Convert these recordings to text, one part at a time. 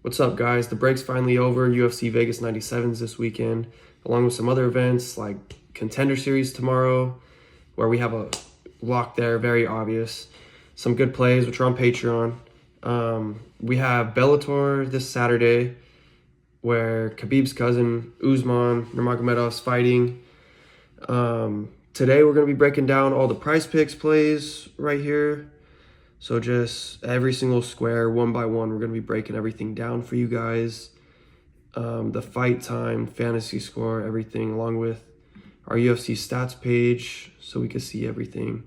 What's up, guys? The break's finally over. UFC Vegas 97s this weekend, along with some other events like Contender Series tomorrow, where we have a lock there, very obvious. Some good plays, which are on Patreon. We have Bellator this Saturday, where Khabib's cousin, Usman Nurmagomedov's fighting. Today, we're going to be breaking down all the PrizePicks plays right here. So just every single square, one by one, we're going to be breaking everything down for you guys. The fight time, fantasy score, everything, along with our UFC stats page, so we can see everything.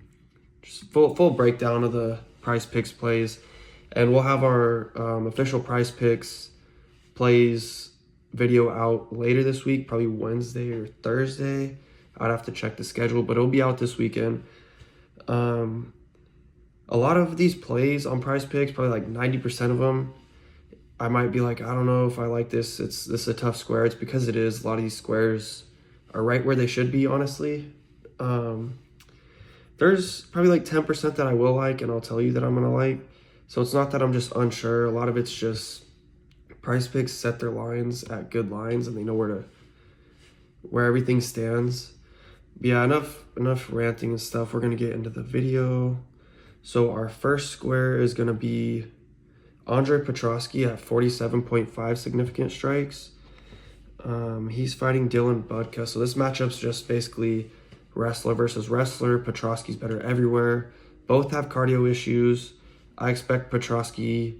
Just full breakdown of the PrizePicks plays. And we'll have our official PrizePicks plays video out later this week, probably Wednesday or Thursday. I'd have to check the schedule, but it'll be out this weekend. A lot of these plays on PrizePicks, probably like 90% of them, I might be like, I don't know if I like this. This is a tough square. It's because it is. A lot of these squares are right where they should be, honestly. There's probably like 10% that I will like, and I'll tell you that I'm going to like. So it's not that I'm just unsure. A lot of it's just PrizePicks set their lines at good lines, and they know where everything stands. But yeah, enough ranting and stuff. We're going to get into the video. So our first square is going to be Andre Petroski at 47.5 significant strikes. He's fighting Dylan Budka. So this matchup's just basically wrestler versus wrestler. Petroski's better everywhere. Both have cardio issues. I expect Petroski,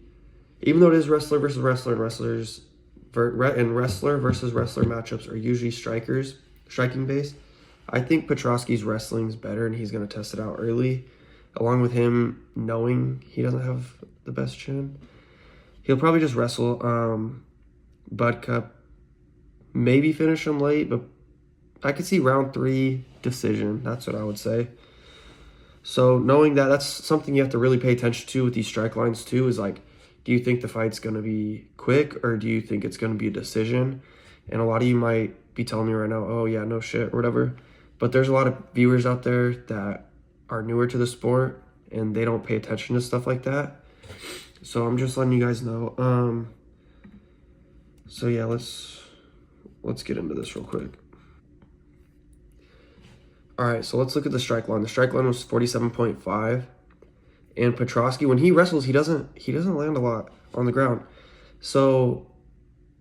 even though it is wrestler versus wrestler, and wrestler versus wrestler matchups are usually striking based. I think Petroski's wrestling is better, and he's going to test it out early. Along with him knowing he doesn't have the best chin, he'll probably just wrestle Budka, maybe finish him late, but I could see round 3 decision. That's what I would say. So knowing that, that's something you have to really pay attention to with these strike lines too, is like, do you think the fight's going to be quick, or do you think it's going to be a decision? And a lot of you might be telling me right now, oh yeah, no shit, or whatever. But there's a lot of viewers out there that are newer to the sport, and they don't pay attention to stuff like that. So I'm just letting you guys know. So yeah, let's get into this real quick. All right, so let's look at the strike line. The strike line was 47.5, and Petroski, when he wrestles, he doesn't land a lot on the ground. So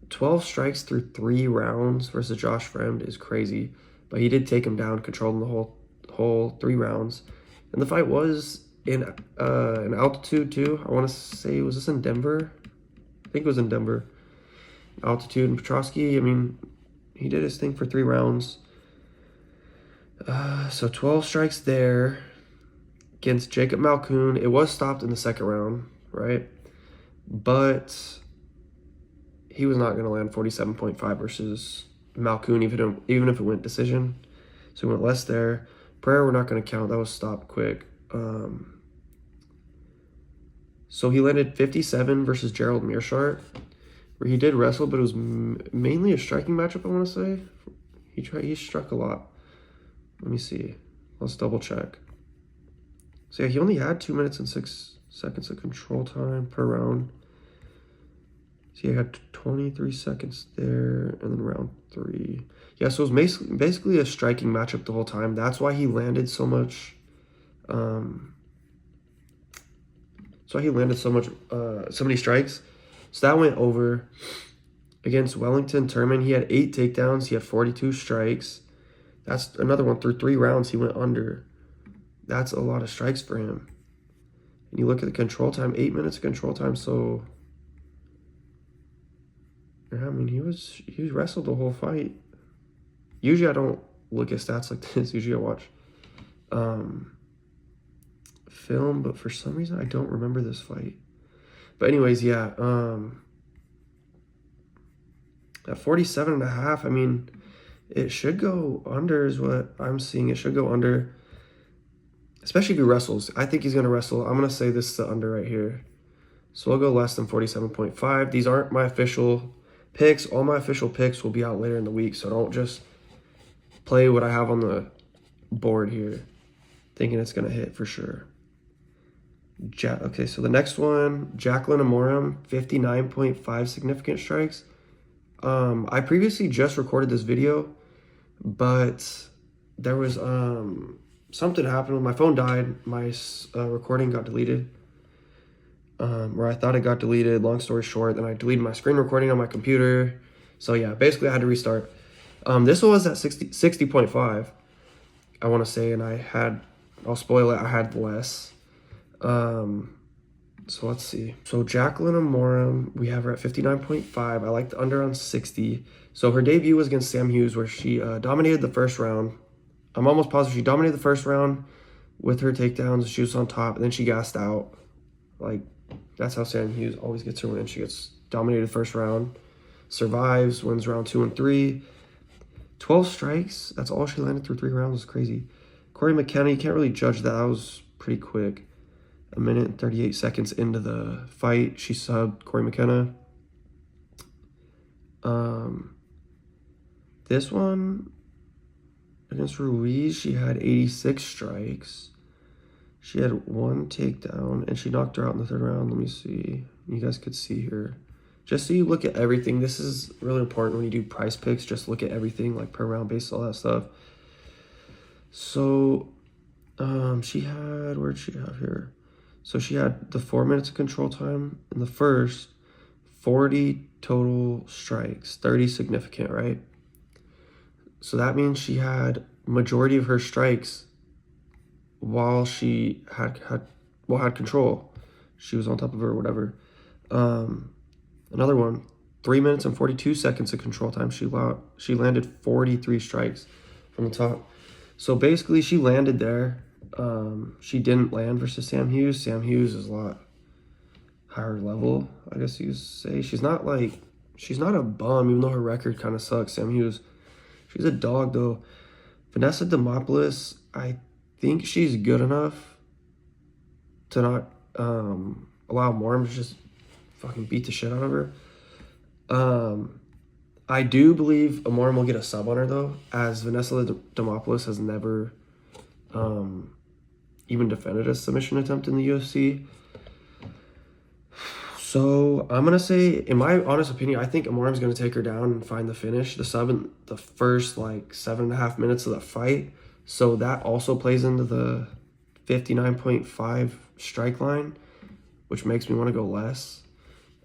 12 strikes through 3 rounds versus Josh Fremd is crazy, but he did take him down, controlled him the whole 3 rounds. And the fight was in altitude too. I want to say, was this in Denver? I think it was in Denver. Altitude. And Petroski, I mean, he did his thing for 3 rounds. So 12 strikes there against Jacob Malkoun. It was stopped in the second round, right? But he was not going to land 47.5 versus Malkoun, even if it went decision. So he went less there. Prayer, we're not going to count. That was stopped quick. So he landed 57 versus Gerald Meerschaert, where he did wrestle, but it was mainly a striking matchup, I want to say. He struck a lot. Let me see. Let's double check. So yeah, he only had 2 minutes and 6 seconds of control time per round. So he had 23 seconds there, and then round 3. Yeah, so it was basically a striking matchup the whole time. That's why he landed so much. So many strikes. So that went over. Against Wellington Turman, he had 8 takedowns. He had 42 strikes. That's another one. Through 3 rounds, he went under. That's a lot of strikes for him. And you look at the control time, 8 minutes of control time. So yeah, I mean, he wrestled the whole fight. Usually I don't look at stats like this. Usually I watch film, but for some reason I don't remember this fight. But anyways, yeah, at 47.5, I mean, it should go under is what I'm seeing. It should go under, especially if he wrestles. I think he's going to wrestle. I'm going to say this is the under right here. So I'll go less than 47.5. These aren't my official picks. All my official picks will be out later in the week, so don't just play what I have on the board here thinking it's going to hit for sure. Okay, so the next one, Jaqueline Amorim, 59.5 significant strikes. I previously just recorded this video, but there was something happened when my phone died. My recording got deleted. Or I thought it got deleted. Long story short, then I deleted my screen recording on my computer. So yeah, basically I had to restart. This one was at 60.5, I want to say, and I'll spoil it, I had less. So let's see. So Jaqueline Amorim, we have her at 59.5. I like the under on 60. So her debut was against Sam Hughes, where she dominated the first round. I'm almost positive she dominated the first round with her takedowns. She was on top, and then she gassed out. Like, that's how Sam Hughes always gets her win. She gets dominated first round, survives, wins round 2 and 3. 12 strikes. That's all she landed through 3 rounds. Is crazy. Corey McKenna, you can't really judge that. That was pretty quick. 1 minute and 38 seconds into the fight, she subbed Corey McKenna. This one against Ruiz, she had 86 strikes. She had 1 takedown, and she knocked her out in the 3rd round. Let me see. You guys could see here. Just so you look at everything. This is really important when you do price picks. Just look at everything, like per round base, all that stuff. So, she had, where'd she have here? So she had the 4 minutes of control time in the first, 40 total strikes, 30 significant, right? So that means she had majority of her strikes while she had control. She was on top of her or whatever. Another one, 3 minutes and 42 seconds of control time. She landed 43 strikes from the top. So basically she landed there. She didn't land versus Sam Hughes. Sam Hughes is a lot higher level, I guess you say. She's not a bum, even though her record kind of sucks. Sam Hughes, she's a dog though. Vanessa Demopoulos, I think she's good enough to not allow Amorim to just fucking beat the shit out of her. I do believe Amorim will get a sub on her though, as Vanessa Demopoulos has never even defended a submission attempt in the UFC. So I'm going to say, in my honest opinion, I think Amorim's going to take her down and find the finish, the sub in the first like 7.5 minutes of the fight. So that also plays into the 59.5 strike line, which makes me want to go less.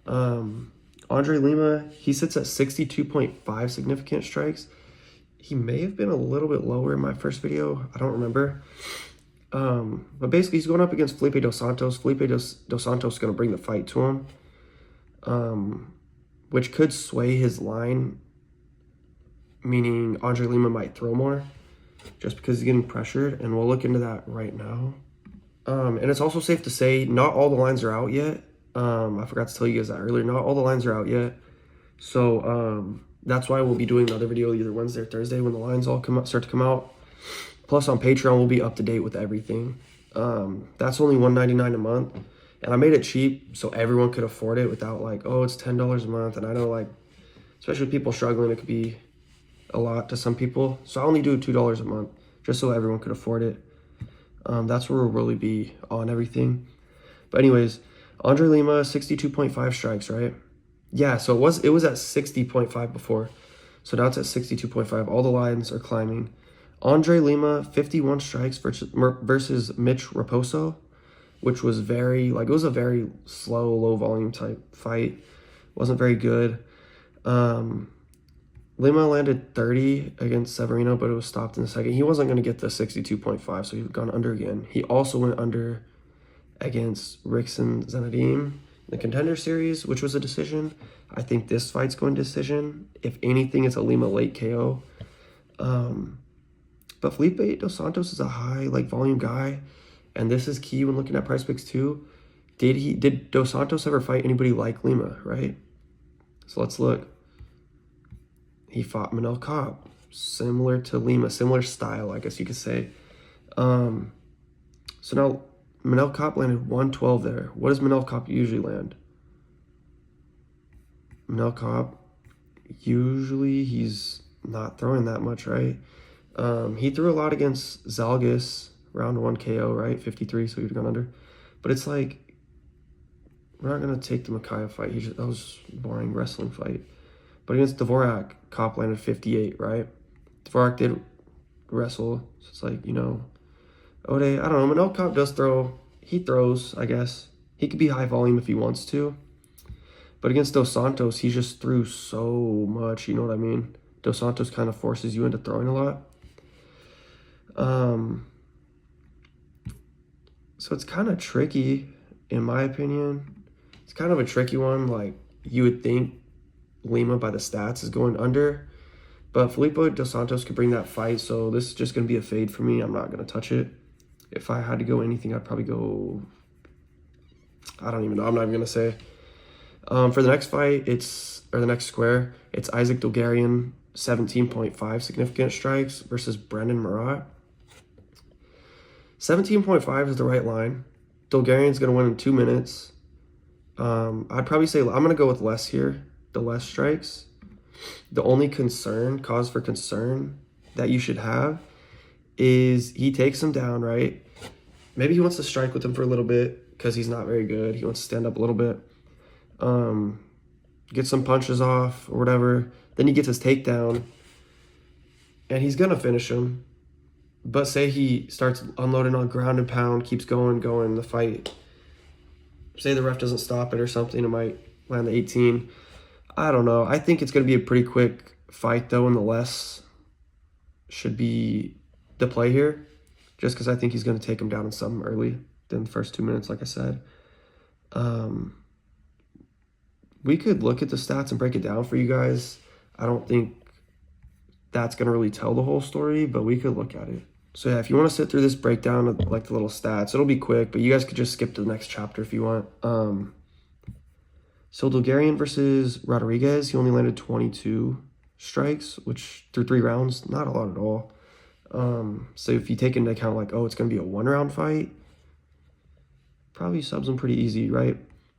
Andre Lima, he sits at 62.5 significant strikes. He may have been a little bit lower in my first video. I don't remember. But basically, he's going up against Felipe Dos Santos. Felipe Dos Santos is going to bring the fight to him, which could sway his line, meaning Andre Lima might throw more just because he's getting pressured, and we'll look into that right now. And it's also safe to say not all the lines are out yet. I forgot to tell you guys that earlier. Not all the lines are out yet. So that's why we'll be doing another video either Wednesday or Thursday when the lines all start to come out. Plus on Patreon, we'll be up to date with everything. That's only $1.99 a month. And I made it cheap so everyone could afford it without like, oh, it's $10 a month. And I know like, especially people struggling, it could be a lot to some people. So I only do $2 a month just so everyone could afford it. That's where we'll really be on everything. But anyways, Andre Lima, 62.5 strikes, right? Yeah, so it was at 60.5 before. So now it's at 62.5. All the lines are climbing. Andre Lima, 51 strikes versus Mitch Raposo, which was it was a very slow, low volume type fight. Wasn't very good. Lima landed 30 against Severino, but it was stopped in the second. He wasn't going to get the 62.5, so he'd gone under again. He also went under against Rickson Zanadim in the Contender Series, which was a decision. I think this fight's going to decision. If anything, it's a Lima late KO. But Felipe Dos Santos is a high volume guy, and this is key when looking at PrizePicks too. Did Dos Santos ever fight anybody like Lima, right? So let's look. He fought Manel Kopp, similar to Lima, similar style, I guess you could say. So now Manel Kopp landed 112 there. What does Manel Kopp usually land? Manel Kopp, usually he's not throwing that much, right? He threw a lot against Zalgis, round 1 KO, right? 53, so he'd gone under. But it's like, we're not going to take the Mikhail fight. That was a boring wrestling fight. But against Dvorak, Kopp landed 58, right? Dvorak did wrestle. So it's like, Ode, I don't know. Manel Kopp does throw. He throws, I guess. He could be high volume if he wants to. But against Dos Santos, he just threw so much, you know what I mean? Dos Santos kind of forces you into throwing a lot. So it's kind of tricky, in my opinion. It's kind of a tricky one. Like, you would think Lima, by the stats, is going under. But Felipe Dos Santos could bring that fight, so this is just going to be a fade for me. I'm not going to touch it. If I had to go anything, I'd probably go... I don't even know. I'm not even going to say. For the next fight, the next square, it's Isaac Dulgarian, 17.5 significant strikes versus Brendan Marat. 17.5 is the right line. Dulgarian's going to win in 2 minutes. I'd probably say I'm going to go with less here, the less strikes. The only cause for concern that you should have is he takes him down, right? Maybe he wants to strike with him for a little bit because he's not very good. He wants to stand up a little bit. Get some punches off or whatever. Then he gets his takedown and he's going to finish him. But say he starts unloading on ground and pound, keeps going, the fight. Say the ref doesn't stop it or something, it might land the 18. I don't know. I think it's going to be a pretty quick fight, though, and the less should be the play here. Just because I think he's going to take him down in something early than the first 2 minutes, like I said. We could look at the stats and break it down for you guys. I don't think that's going to really tell the whole story, but we could look at it. So yeah, if you want to sit through this breakdown of like the little stats, it'll be quick, but you guys could just skip to the next chapter if you want. So Dulgarian versus Rodriguez, he only landed 22 strikes, which through 3 rounds, not a lot at all. So if you take into account like, it's going to be a 1-round fight, probably subs him pretty easy, right?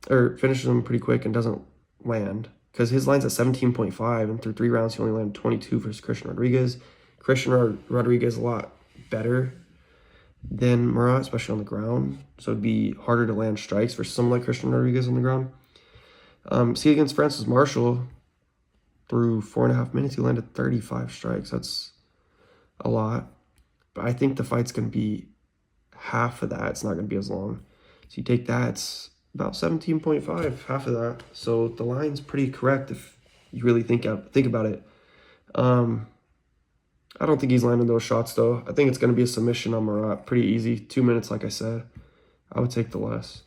Or finishes him pretty quick and doesn't land. Because his line's at 17.5, and through 3 rounds, he only landed 22 versus Christian Rodriguez. Christian Rodriguez a lot better than Murat, especially on the ground. So it'd be harder to land strikes for someone like Christian Rodriguez on the ground. See, against Francis Marshall, through 4.5 minutes, he landed 35 strikes. That's a lot. But I think the fight's going to be half of that. It's not going to be as long. So you take that, it's about 17.5, half of that. So the line's pretty correct if you really think about it. I don't think he's landing those shots, though. I think it's going to be a submission on Murat. Pretty easy. 2 minutes, like I said. I would take the less.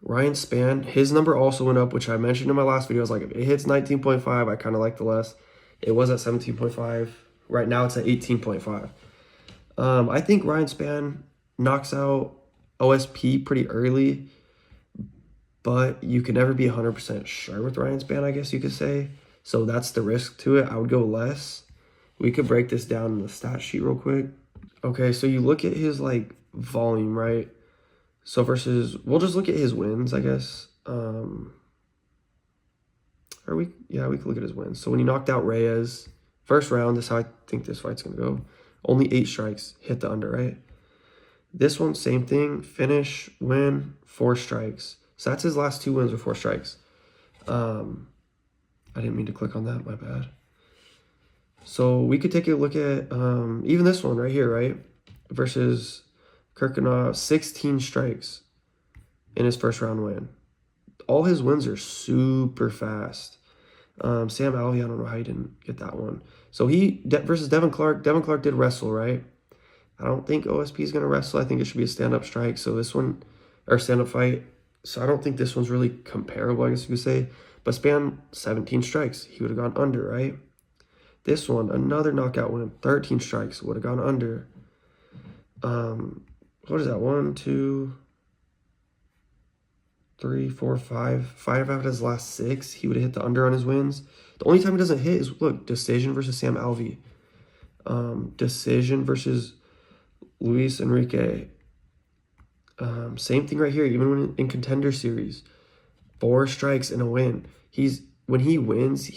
Ryan Spann, his number also went up, which I mentioned in my last video. I was like, if it hits 19.5, I kind of like the less. It was at 17.5. Right now, it's at 18.5. I think Ryan Spann knocks out OSP pretty early, but you can never be 100% sure with Ryan Spann, I guess you could say. So that's the risk to it. I would go less. We could break this down in the stat sheet real quick. Okay, so you look at his, volume, right? So we'll just look at his wins, I guess. We could look at his wins. So when he knocked out Reyes, first round, this is how I think this fight's going to go. Only 8 strikes, hit the under, right? This one, same thing, finish, win, 4 strikes. So that's his last 2 wins with 4 strikes. I didn't mean to click on that, my bad. So we could take a look at even this one right here, right? Versus Kirkunov, 16 strikes in his first round win. All his wins are super fast. Sam Alvey, I don't know how he didn't get that one. So versus Devin Clark. Devin Clark did wrestle, right? I don't think OSP is going to wrestle. I think it should be a stand-up strike. So this one, or stand-up fight. So I don't think this one's really comparable, I guess you could say. But Spann, 17 strikes. He would have gone under, right? This one, another knockout win, 13 strikes, would have gone under. What is that? 1, 2, 3, 4, 5. 5 out of his last 6, he would have hit the under on his wins. The only time he doesn't hit is, look, decision versus Sam Alvey. Decision versus Luis Enrique. Same thing right here, even when in Contender Series. 4 strikes and a win. When he wins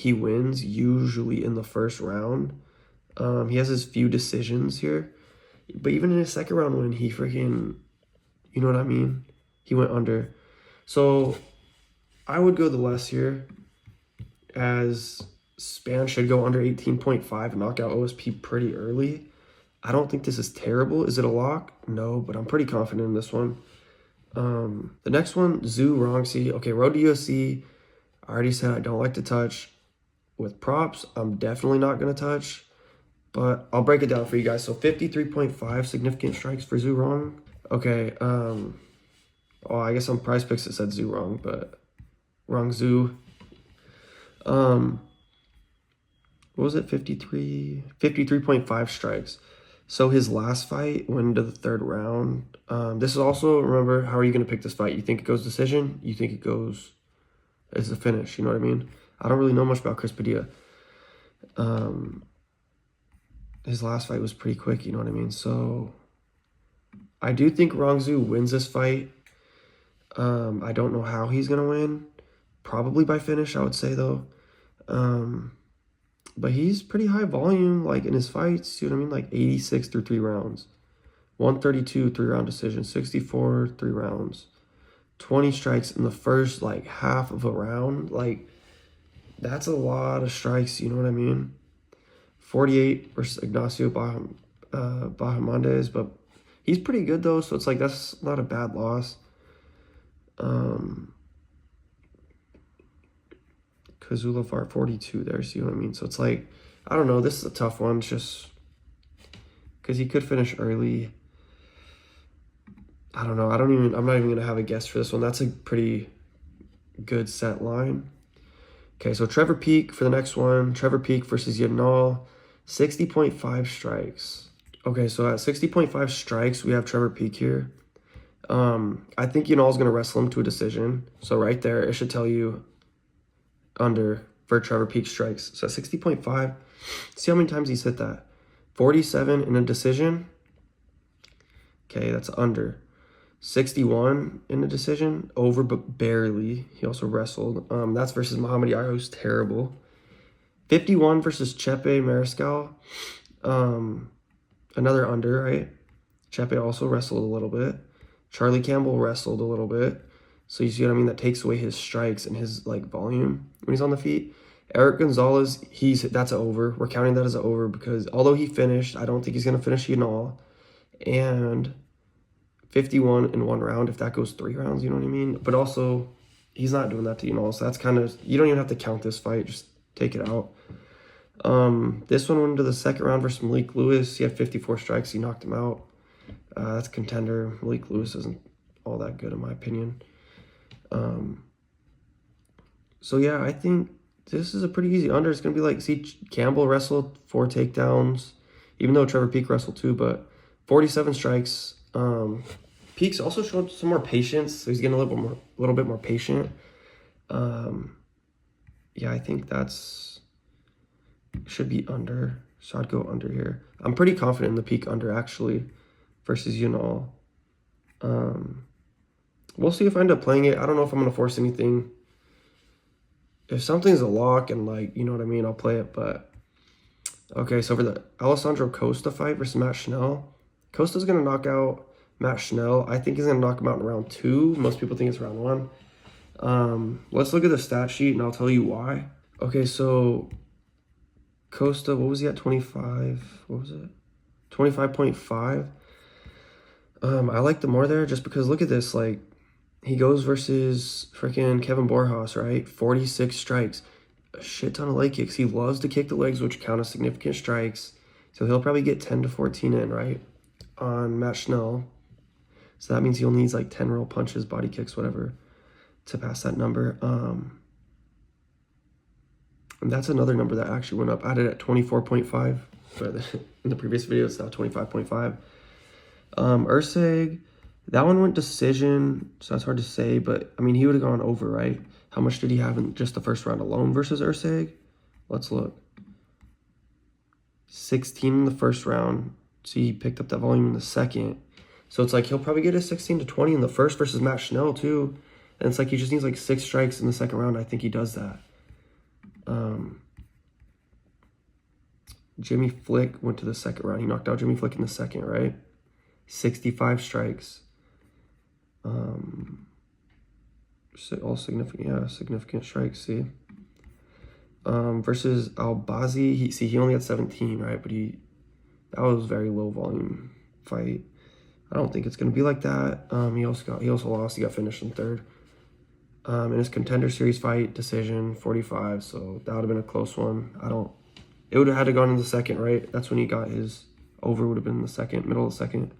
usually in the first round. He has his few decisions here. But even in his second round win, he freaking You know what I mean? He went under. So I would go the less here, as Spann should go under 18.5 and knock out OSP pretty early. I don't think this is terrible. Is it a lock? No, but I'm pretty confident in this one. The next one, Zhu Rongzhu. Okay, road to UFC. I already said I don't like to touch. With props, I'm definitely not going to touch. But I'll break it down for you guys. So 53.5 significant strikes for Zhu Rong. Okay, oh, I guess on PrizePicks it said Zhu Rong, but Rongzhu. What was it? 53.5 strikes. So his last fight went into the third round. This is also, remember, how are you going to pick this fight? You think it goes decision? You think it goes as a finish? You know what I mean? I don't really know much about Chris Padilla. His last fight was pretty quick, you know what I mean? So I do think Rongzhu wins this fight. I don't know how he's going to win. Probably by finish, I would say, though. But he's pretty high volume, like, in his fights. You know what I mean? Like, 86 through 3 rounds. 132, 3-round decision. 64, 3 rounds. 20 strikes in the first, like, half of a round. Like, that's a lot of strikes, you know what I mean? 48 versus Ignacio Bahamondes, but he's pretty good, though, so it's like, that's not a bad loss. Kazulafar 42 there, see what I mean? So it's like, I don't know, this is a tough one. It's just because he could finish early. I don't know. I'm not even going to have a guess for this one. That's a pretty good set line. Okay, so Trevor Peak for the next one. Trevor Peak versus Yanal, 60.5 strikes. Okay, so at 60.5 strikes, we have Trevor Peak here. I think Yanal's going to wrestle him to a decision. So right there, it should tell you under for Trevor Peak strikes. So at 60.5, see how many times he's hit that. 47 in a decision. Okay, that's under. 61 in a decision, over but barely. He also wrestled. That's versus Muhammad Yar, who's terrible. 51 versus Chepe Mariscal. Another under, right? Chepe also wrestled a little bit. Charlie Campbell wrestled a little bit. So you see what I mean? That takes away his strikes and his like volume when he's on the feet. Eric Gonzalez, that's an over. We're counting that as an over because although he finished, I don't think he's going to finish Yanal. And 51 in 1 round, if that goes 3 rounds, you know what I mean? But also, he's not doing that to Yanal, so that's kind of, you don't even have to count this fight, just take it out. This one went into the second round versus Malik Lewis. He had 54 strikes, he knocked him out. That's contender. Malik Lewis isn't all that good in my opinion. So yeah, I think this is a pretty easy under. It's going to be like, see, Campbell wrestled 4 takedowns, even though Trevor Peak wrestled 2, but 47 strikes. Peak's also showed some more patience, so he's getting a little bit more patient. Yeah, I think that's should be under, so I'd go under here. I'm pretty confident in the Peak under actually versus Yanal. We'll see if I end up playing it. I don't know if I'm gonna force anything. If something's a lock and like, you know what I mean, I'll play it. But okay, so for the Alessandro Costa fight versus Matt Schnell, Costa's going to knock out Matt Schnell. I think he's going to knock him out in round 2. Most people think it's round 1. Let's look at the stat sheet, and I'll tell you why. Okay, so Costa, what was he at? 25? What was it? 25.5. I like the more there just because look at this. Like, he goes versus freaking Kevin Borjas, right? 46 strikes. A shit ton of leg kicks. He loves to kick the legs, which count as significant strikes. So he'll probably get 10 to 14 in, right? On Matt Schnell. So that means he only needs like 10 real punches, body kicks, whatever, to pass that number. And that's another number that actually went up. I had it at 24.5, but in the previous video, it's now 25.5. Ursig, that one went decision, so that's hard to say, but I mean, he would have gone over, right? How much did he have in just the first round alone versus Ursig? Let's look. 16 in the first round. See, he picked up that volume in the second. So it's like he'll probably get a 16 to 20 in the first versus Matt Schnell too. And it's like he just needs like 6 strikes in the second round. I think he does that. Jimmy Flick went to the second round. He knocked out Jimmy Flick in the second, right? 65 strikes. All significant strikes, see. Versus Albazi, he only had 17, right? But that was very low volume fight. I don't think it's gonna be like that. He also lost. He got finished in third. In his contender series fight, decision 45. So that would have been a close one. It would have had to gone in the second, right? That's when he got his over. Would have been the second, middle of the second.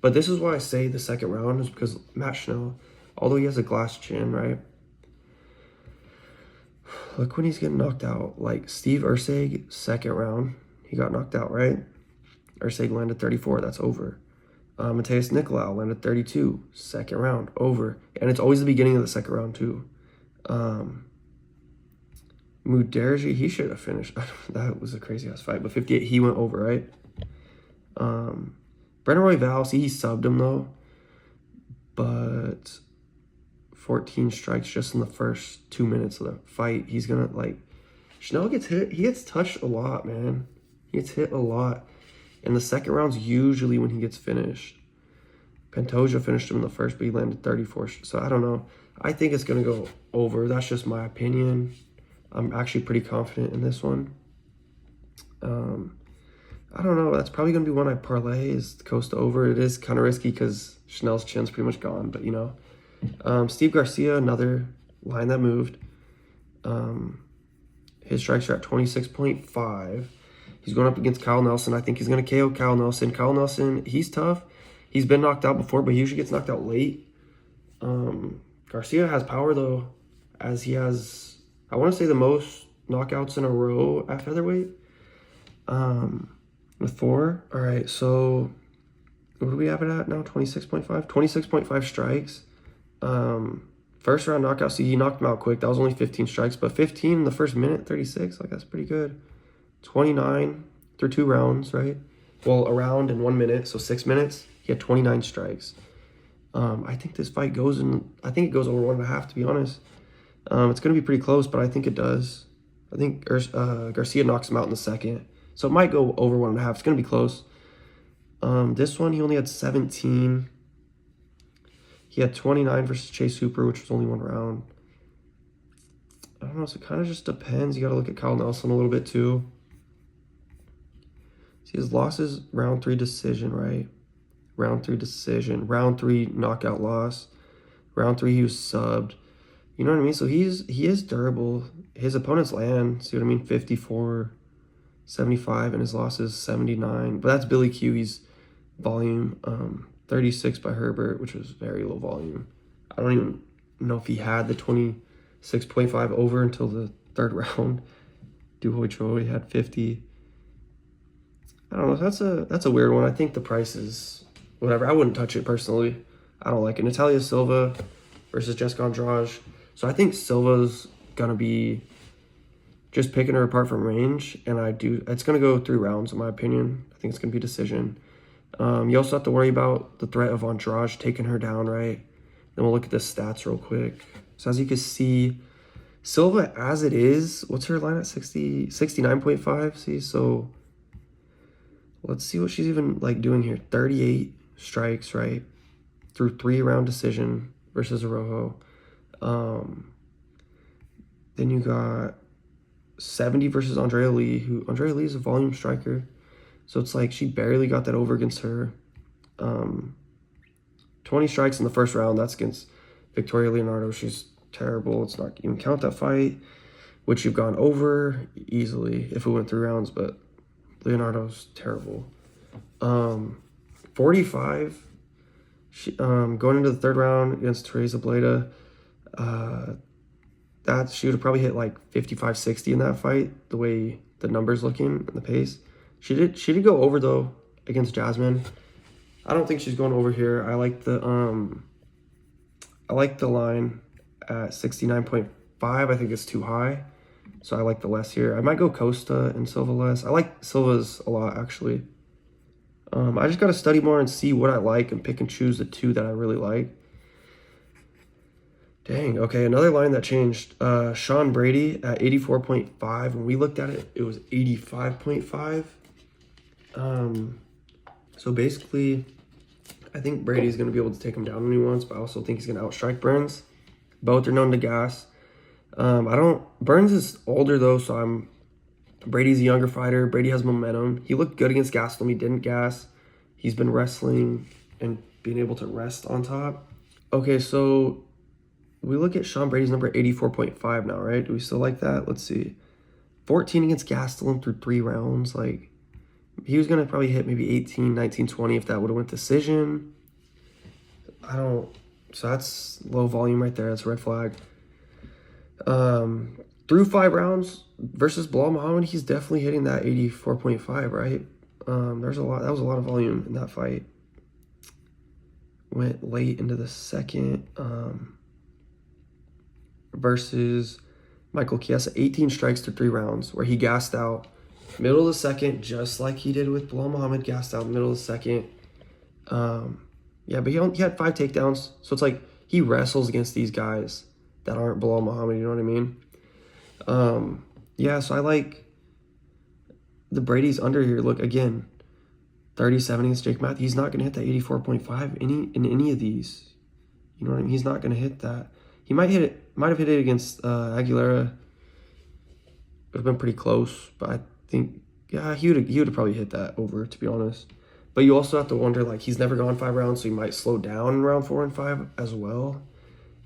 But this is why I say the second round is because Matt Schnell, although he has a glass chin, right? Look when he's getting knocked out. Like Steve Erceg, second round, he got knocked out, right? Erceg landed 34, that's over. Mateus Nicolau landed 32, second round, over. And it's always the beginning of the second round, too. Muderji, he should have finished. That was a crazy-ass fight. But 58, he went over, right? Brennan Royval, see, he subbed him, though. But 14 strikes just in the first 2 minutes of the fight. He's going to, like... Schnell gets hit. He gets touched a lot, man. He gets hit a lot. And the second round's usually when he gets finished. Pantoja finished him in the first, but he landed 34. So I don't know. I think it's going to go over. That's just my opinion. I'm actually pretty confident in this one. I don't know. That's probably going to be one I parlay is Costa over. It is kind of risky because Schnell's chin's pretty much gone. But, you know. Steve Garcia, another line that moved. His strikes are at 26.5. He's going up against Kyle Nelson. I think he's going to KO Kyle Nelson. Kyle Nelson, he's tough. He's been knocked out before, but he usually gets knocked out late. Garcia has power, though, as he has, I want to say, the most knockouts in a row at featherweight. With 4. All right, so what do we have it at now? 26.5? 26.5 strikes. First round knockout. See, he knocked him out quick. That was only 15 strikes, but 15 in the first minute, 36. Like, that's pretty good. 29 through 2 rounds, right? Well, a round in 1 minute, so 6 minutes. He had 29 strikes. I think this fight goes in. I think it goes over 1.5. To be honest, it's going to be pretty close, but I think it does. I think Garcia knocks him out in the second, so it might go over 1.5. It's going to be close. This one he only had 17. He had 29 versus Chase Hooper, which was only 1 round. I don't know. So it kind of just depends. You got to look at Kyle Nelson a little bit too. See, his losses, round 3 decision, right? Round 3 decision. Round 3 knockout loss. Round 3 he was subbed. You know what I mean? So he is durable. His opponents land, see what I mean? 54, 75, and his losses 79. But that's Billy Q. He's volume 36 by Herbert, which was very low volume. I don't even know if he had the 26.5 over until the 3rd round. Duhoi Choi had 50. I don't know. That's a weird one. I think the price is whatever. I wouldn't touch it personally. I don't like it. Natalia Silva versus Jessica Andrade. So I think Silva's gonna be just picking her apart from range, and it's gonna go 3 rounds in my opinion. I think it's gonna be decision. You also have to worry about the threat of Andrade taking her down, right? Then we'll look at the stats real quick. So as you can see, Silva as it is, what's her line at 69.5? See, so let's see what she's even like doing here. 38 strikes, right? Through 3 round decision versus Araujo. Then you got 70 versus Andrea Lee, Andrea Lee is a volume striker. So it's like she barely got that over against her. 20 strikes in the first round. That's against Victoria Leonardo. She's terrible. Let's not even count that fight, which you've gone over easily if it went 3 rounds, but Leonardo's terrible. 45. Going into the 3rd round against Teresa Bleda. That she would have probably hit like 55, 60 in that fight, the way the numbers looking and the pace. She did go over though against Jasmine. I don't think she's going over here. I like the line at 69.5. I think it's too high. So I like the less here. I might go Costa and Silva less. I like Silva's a lot actually. I just got to study more and see what I like and pick and choose the 2 that I really like. Dang, okay, another line that changed. Sean Brady at 84.5. When we looked at it, it was 85.5. So basically, I think Brady's going to be able to take him down when he wants, but I also think he's going to outstrike Burns. Both are known to gas. Burns is older though, so Brady's a younger fighter. Brady has momentum. He looked good against Gastelum. He didn't gas. He's been wrestling and being able to rest on top. Okay, so we look at Sean Brady's number 84.5 now, right? Do we still like that? Let's see. 14 against Gastelum through 3 rounds. Like, he was going to probably hit maybe 18, 19, 20 if that would have went decision. So that's low volume right there. That's a red flag. Through 5 rounds versus Bilal Muhammad, he's definitely hitting that 84.5, right? That was a lot of volume in that fight. Went late into the second. Versus Michael Chiesa, 18 strikes to 3 rounds, where he gassed out middle of the second, just like he did with Bilal Muhammad, gassed out middle of the second. Yeah, but he had 5 takedowns, so it's like he wrestles against these guys that aren't Bilal Muhammad, you know what I mean? Yeah, so I like the Brady's under here. Look, again, 37 against Jake Math. He's not going to hit that 84.5 in any of these. You know what I mean? He's not going to hit that. He might have hit it against Aguilera. It would have been pretty close, but I think, yeah, he would have probably hit that over, to be honest. But you also have to wonder, like, he's never gone 5 rounds, so he might slow down in round 4 and 5 as well.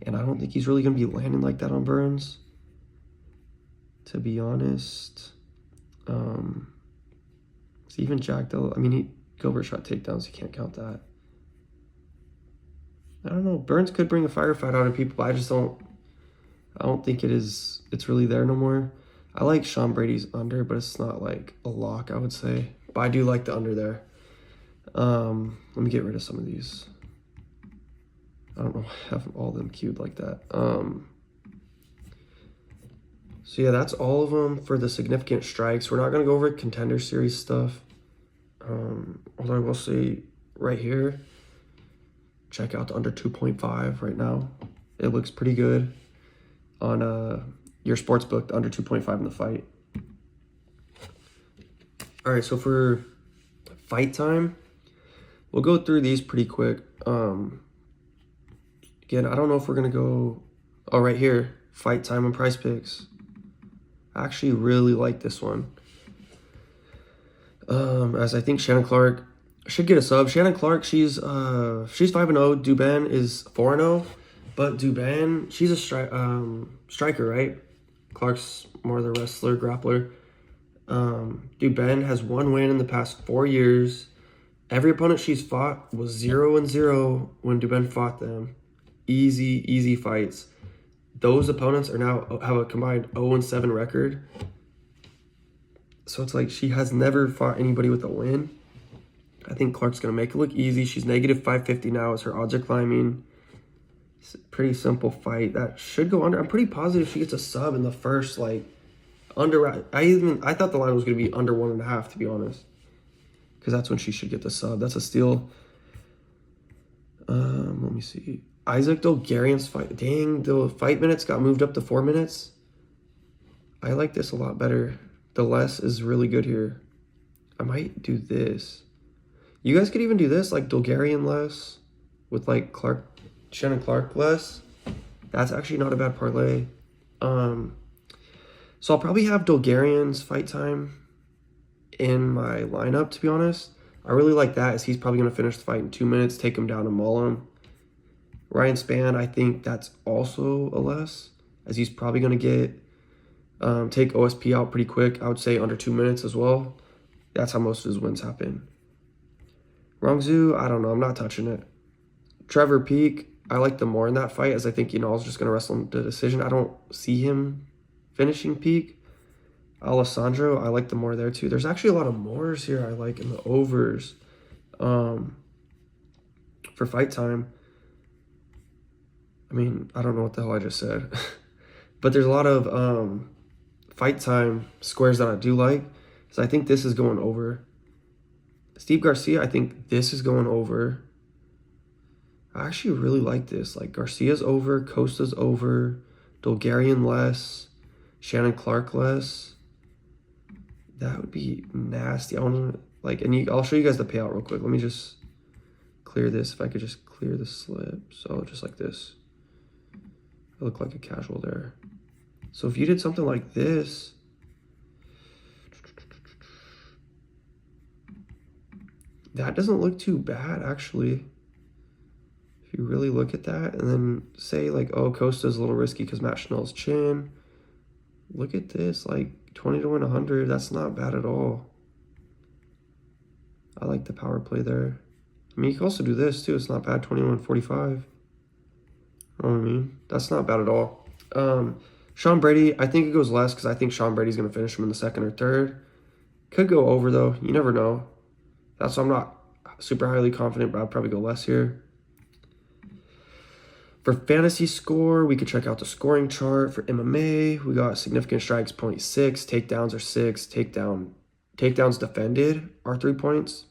And I don't think he's really going to be landing like that on Burns, to be honest. So even Jack, though, I mean, Gilbert shot takedowns. You can't count that. I don't know. Burns could bring a firefight out of people, but I don't think it's really there no more. I like Sean Brady's under, but it's not like a lock, I would say. But I do like the under there. Let me get rid of some of these. I don't know why I have all of them queued like that. So yeah, that's all of them for the significant strikes. We're not going to go over contender series stuff. Although I will say right here, check out the under 2.5 right now. It looks pretty good on your sports book, the under 2.5 in the fight. All right, so for fight time, we'll go through these pretty quick. Again, I don't know if we're going to go... Oh, right here, fight time and PrizePicks. I actually really like this one. As I think Shannon Clark should get a sub. Shannon Clark, she's 5-0. Dubin is 4-0. But Dubin, she's a striker, right? Clark's more the wrestler, grappler. Dubin has 1 win in the past 4 years. Every opponent she's fought was 0-0 when Dubin fought them. Easy fights. Those opponents are now have a combined 0-7 record. So it's like she has never fought anybody with a win. I think Clark's going to make it look easy. She's negative 550 now as her odds are climbing. It's a pretty simple fight. That should go under. I'm pretty positive she gets a sub in the first, like, under. I thought the line was going to be under 1.5, to be honest. Because that's when she should get the sub. That's a steal. Let me see. Isaac Dulgarian's fight. Dang, the fight minutes got moved up to 4 minutes. I like this a lot better. The less is really good here. I might do this. You guys could even do this, like Dulgarian less with like Shannon Clark less. That's actually not a bad parlay. So I'll probably have Dulgarian's fight time in my lineup, to be honest. I really like that, as he's probably going to finish the fight in 2 minutes, take him down and maul him. Ryan Spann, I think that's also a less, as he's probably going to get take OSP out pretty quick. I would say under 2 minutes as well. That's how most of his wins happen. Rongzhu, I don't know. I'm not touching it. Trevor Peak, I like the more in that fight, as I think Yanal's just going to wrestle the decision. I don't see him finishing Peak. Alessandro, I like the more there too. There's actually a lot of mores here I like in the overs for fight time. I mean, I don't know what the hell I just said. But there's a lot of fight time squares that I do like. So I think this is going over. Steve Garcia, I think this is going over. I actually really like this. Like, Garcia's over, Costa's over, Dulgarian less, Shannon Clark less. That would be nasty. I want to, like, and I'll show you guys the payout real quick. Let me just clear this. If I could just clear the slip. So just like this. I look like a casual there. So if you did something like this, that doesn't look too bad, actually. If you really look at that, and then say like, oh, Costa's a little risky because Matt Schnell's chin. Look at this, like 20 to win 100. That's not bad at all. I like the power play there. I mean, you can also do this too. It's not bad, 21-45. You know what I mean? That's not bad at all. Sean Brady, I think it goes less because I think Sean Brady's going to finish him in the second or third. Could go over, though. You never know. That's why I'm not super highly confident, but I'd probably go less here. For fantasy score, we could check out the scoring chart. For MMA, we got significant strikes, 0.6. Takedowns are 6. Takedowns defended are 3 points.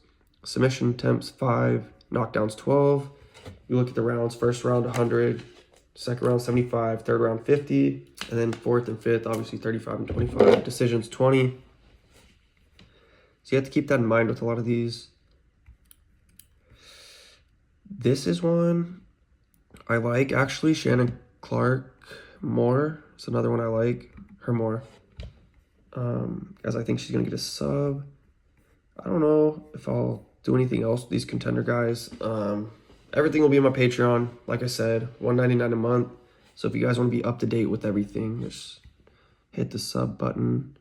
Submission attempts, 5. Knockdowns, 12. You look at the rounds. First round, 100. Second round, 75. Third round, 50. And then fourth and fifth, obviously 35 and 25. Decisions, 20. So you have to keep that in mind with a lot of these. This is one I like, actually. Shannon Clark more. It's another one I like. Her more. As I think she's going to get a sub. I don't know if I'll do anything else with these contender guys. Everything will be on my Patreon. Like I said, $1.99 a month. So if you guys want to be up to date with everything, just hit the sub button.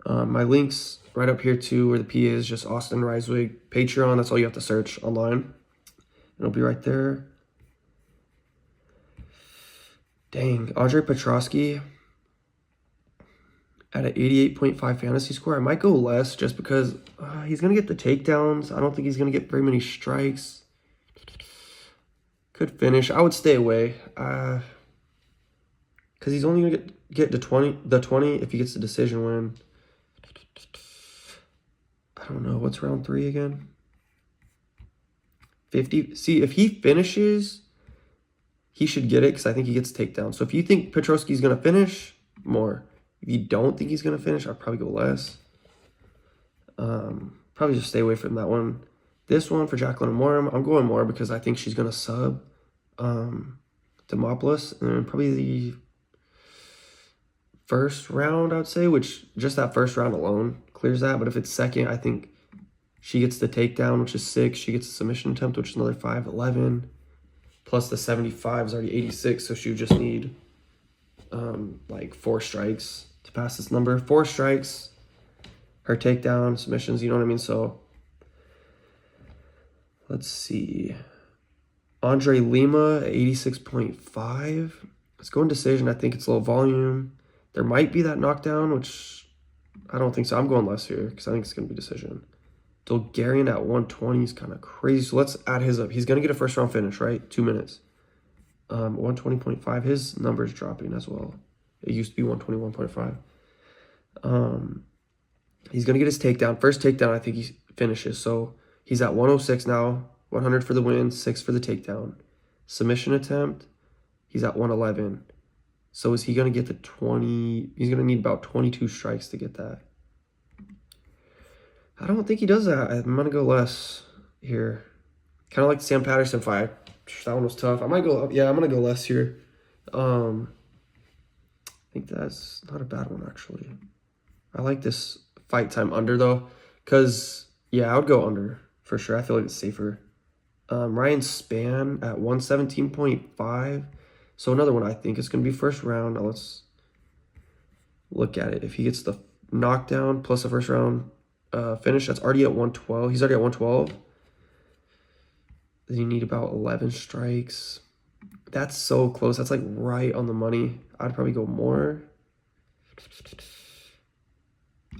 My links right up here too, where the P is, just Austin Reiswig. Patreon, that's all you have to search online. It'll be right there. Dang, Andre Petroski at an 88.5 fantasy score. I might go less just because he's going to get the takedowns. I don't think he's going to get very many strikes. Could finish. I would stay away. Because he's only going to get the 20 if he gets the decision win. I don't know. What's round 3 again? 50. See, if he finishes, he should get it because I think he gets takedown. So if you think Petroski's going to finish, more. If you don't think he's going to finish, I'd probably go less. Probably just stay away from that one. This one for Jaqueline and Amorim, I'm going more because I think she's going to sub Demopoulos. And then probably the first round, I would say, which just that first round alone clears that. But if it's second, I think she gets the takedown, which is 6. She gets a submission attempt, which is another 5, 11. Plus the 75 is already 86, so she would just need like 4 strikes to pass this number. 4 strikes, her takedown, submissions, you know what I mean? So let's see. Andre Lima at 86.5. Let's go in decision. I think it's low volume. There might be that knockdown, which I don't think so. I'm going less here because I think it's going to be decision. Dulgarian at 120 is kind of crazy. So let's add his up. He's going to get a first round finish, right? 2 minutes. 120.5. His number is dropping as well. It used to be 121.5. He's going to get his takedown. First takedown, I think he finishes. So he's at 106 now. 100 for the win, 6 for the takedown. Submission attempt, he's at 111. So is he going to get the 20? He's going to need about 22 strikes to get that. I don't think he does that. I'm going to go less here. Kind of like the Sam Patterson fight. That one was tough. I might go up. Yeah, I'm going to go less here. I think that's not a bad one, actually. I like this fight time under, though. Because, yeah, I would go under for sure. I feel like it's safer. Ryan Spann at 117.5. So another one I think is going to be first round. Now let's look at it. If he gets the knockdown plus a first round finish, that's already at 112. He's already at 112. Then you need about 11 strikes. That's so close. That's like right on the money. I'd probably go more.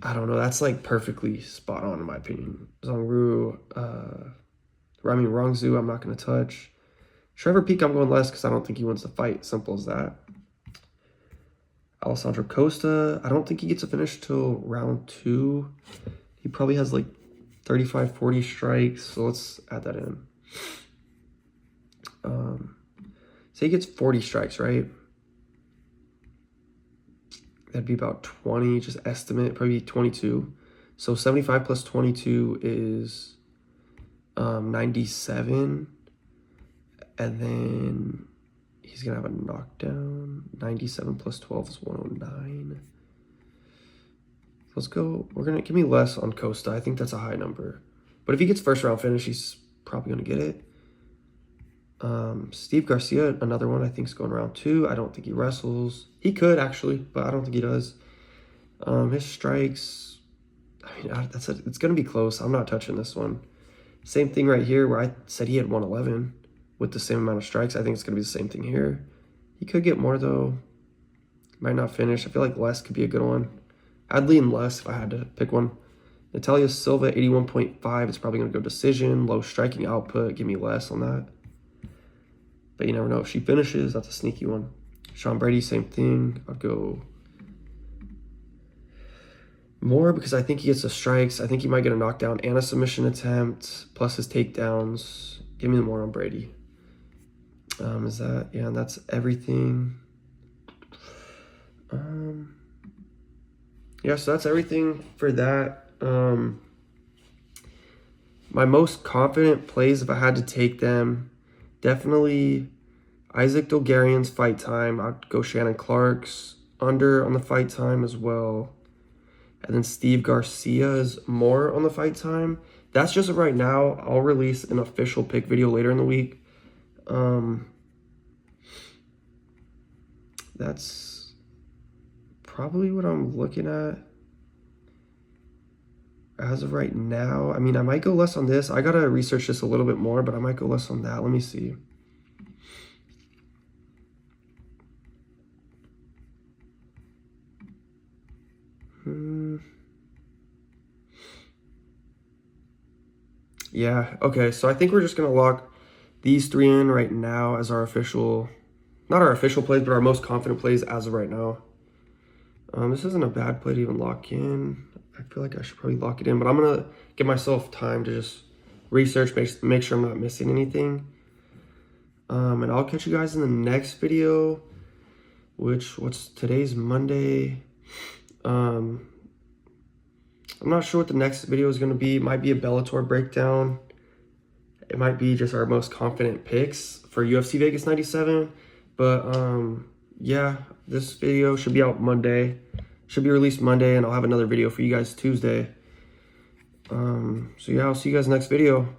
I don't know. That's like perfectly spot on in my opinion. Rongzhu, I'm not going to touch. Trevor Peak, I'm going less because I don't think he wins the fight. Simple as that. Alessandro Costa, I don't think he gets a finish till round 2. He probably has like 35, 40 strikes. So let's add that in. Say he gets 40 strikes, right? That'd be about 20, just estimate, probably 22. So 75 plus 22 is 97. And then he's going to have a knockdown. 97 plus 12 is 109. Let's go. We're going to give me less on Costa. I think that's a high number. But if he gets first round finish, he's probably going to get it. Steve Garcia, another one I think is going round 2. I don't think he wrestles. He could actually, but I don't think he does. His strikes, I mean, it's going to be close. I'm not touching this one. Same thing right here where I said he had 111 with the same amount of strikes. I think it's going to be the same thing here. He could get more though. Might not finish. I feel like less could be a good one. I'd lean less if I had to pick one. Natalia Silva, 81.5. It's probably going to go decision. Low striking output. Give me less on that. But you never know. If she finishes, that's a sneaky one. Sean Brady, same thing. I'd go more because I think he gets the strikes. I think he might get a knockdown and a submission attempt, plus his takedowns. Give me more on Brady. Is that, yeah, and that's everything. Yeah, so that's everything for that. My most confident plays, if I had to take them, definitely Isaac Dulgarian's fight time. I'd go Shannon Clark's under on the fight time as well. And then Steve Garcia's more on the fight time. That's just right now. I'll release an official pick video later in the week. That's probably what I'm looking at as of right now. I mean, I might go less on this. I gotta research this a little bit more, but I might go less on that. Let me see. Yeah, okay, so I think we're just gonna lock these 3 in right now as our official, not our official plays, but our most confident plays as of right now. This isn't a bad play to even lock in. I feel like I should probably lock it in, but I'm gonna give myself time to just research, make sure I'm not missing anything. And I'll catch you guys in the next video, today's Monday. I'm not sure what the next video is going to be. It might be a Bellator breakdown. It might be just our most confident picks for UFC Vegas 97. But yeah, this video should be out Monday. Should be released Monday, and I'll have another video for you guys Tuesday. So yeah, I'll see you guys next video.